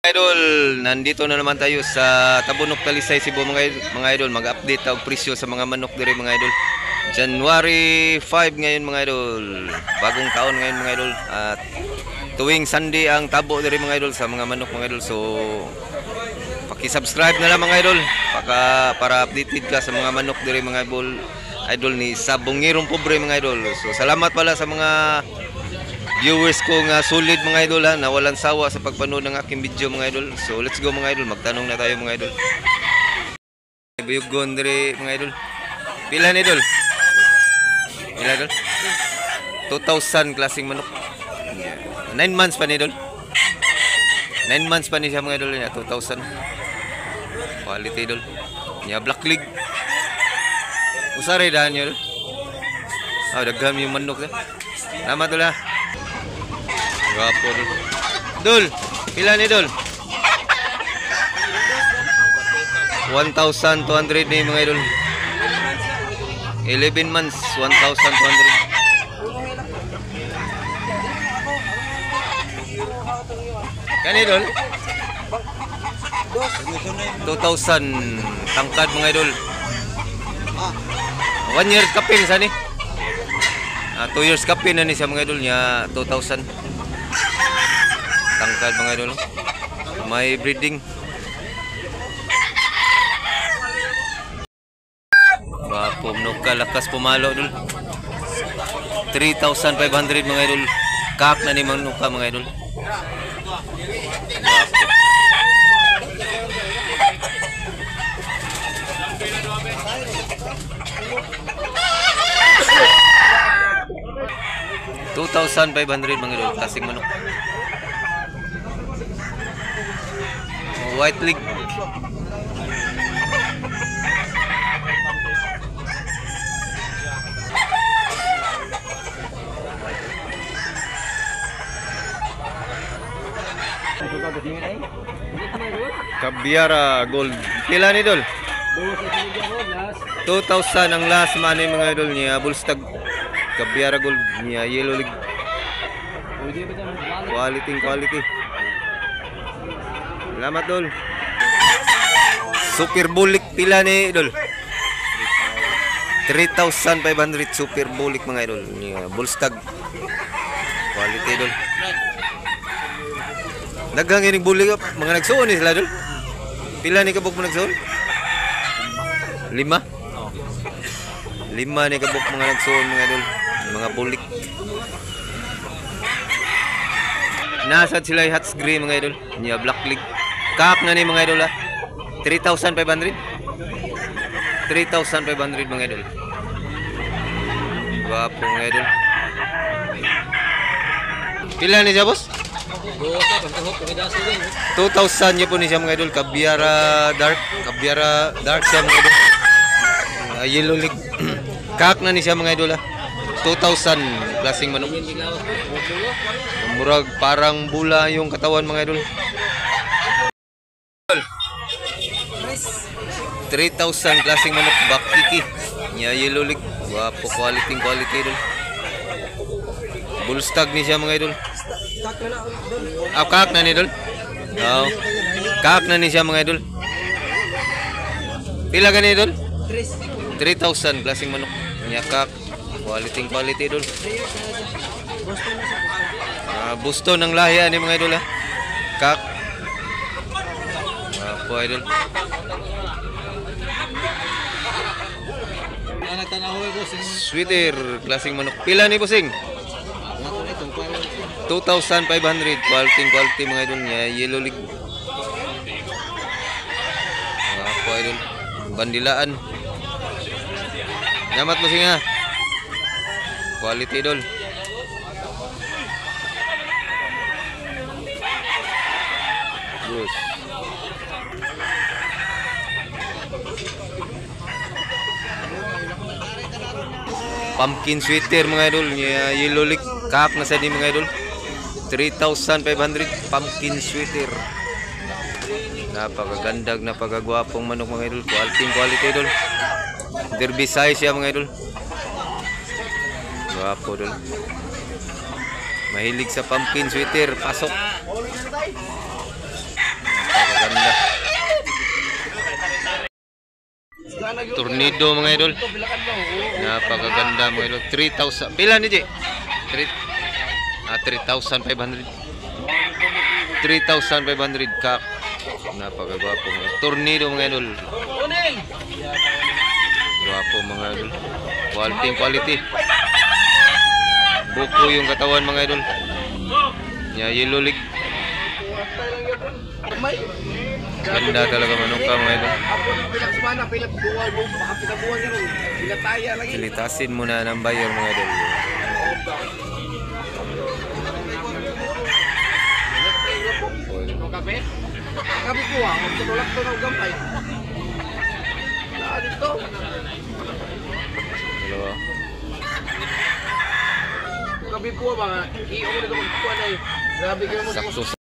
Idol, nandito na naman tayo sa Tabunok, Talisay, Cebu mga idol. Mag-update ang presyo sa mga manok diri mga idol. January 5 ngayon mga idol. Bagong taon ngayon mga idol. At tuwing Sunday ang tabo diri mga idol sa mga manok mga idol. So paki-subscribe na lang mga idol para updated ka sa mga manok diri mga idol ni Sabongirong Pobre mga idol. So salamat pala sa mga viewers ko nga solid mga idol ha, na walang sawa sa pagpanood ng aking video mga idol. So let's go mga idol, magtanong na tayo mga idol. Buyugon diri mga idol. Pila ni idol? Pila idol? 2,000 klaseng manok. 9 months pa ni idol. 9 months pa ni siya mga idol niya, 2,000. Quality idol. Nya black leg. Usare dahan niyo idol. Dagham yung manok na. Salamat idol ha. Gwapo dul. Dul, pila ni dul? 1,200 ni mga idol. 11 months, 1,200. Kani dul? 2,000 tangkad mga idol. 1 year kapin sa ni. 2 years kapin na ni siya mga idol niya, 2,000. Tangkad mga idol. May breeding. Wapo nuka lakas pumalo dul. 3,500 mga idol. Kak na ni manuka mga idol. $2,500 mga idol kasing manok. White leg. Kabiara gold. Pila ni idol? 2,000 ang last money mga idol niya. Bulstag. Kabiara gold niya. Yellow leg. Quality. Salamat dol. Super bulik pila ni idol. 3,500 super bulik mga idol. Bulstag. Quality idol. Daghang ining bulik mga nagsuon ni sila idol. Pila ni kabuk mo nagsuon? 5? 5 ni kabuk mga nagsuon mga idol. Mga bulik. Nasad sila hats gray mga idol. Nya black leg. Kap na ni mga idol ha. 3,500. 3,500 mga idol. Gwapo mga idol. Pila ni siya boss? 2,000 niya po ni siya mga idol. Kabiara dark siya mga idol. Yellow leg. Kak na ni siya mga idol ha. 2,000 klaseng manok. Murag parang bula yung katawan mga idol. 3,000 klaseng manok bakiki. Nya yellow leg. Wapo quality idol. Bulstag ni siya mga idol. Kak na ni idol. Kak na ni siya mga idol. Pila gani idol? 3,000 klaseng manok. Nya kak. Quality idol. Busto ng lahi ni mga idol ha. Kak. Wapo idol. Sweeter klaseng manok. Pila ni bossing? 2,500 quality mga idol niya. Yellow leg. Wapo idol. Bandilaan. Nyamat bossing ha. Quality idol. Good. Pumpkin sweater mga idol, yellow leg, kak na sa di mga idol. 3,500 pumpkin sweater. Napakagandang, napakagwapong manok mga idol. Quality idol. Derby size siya mga idol. Gwapo idol. Mahilig sa pumpkin sweater, pasok. Ganda. Tornado mga idol. Napakaganda mga idol. 3,000. Pila ni Ji? 3,500. 3,500 kak. Napakagwapo mga idol. Tornado mga idol. Gwapo mga idol. Quality. Buko yung katawan mga idol. Yellow leg. Ganda talaga manok ka mga idol. Silitasin muna ng buyer mga idol. Kabi ko magtutulak to ng gampay. Dito. Dalawa. Kabi ko mga iyo mo dito magkuha na. Grabe kayo mo. Sakto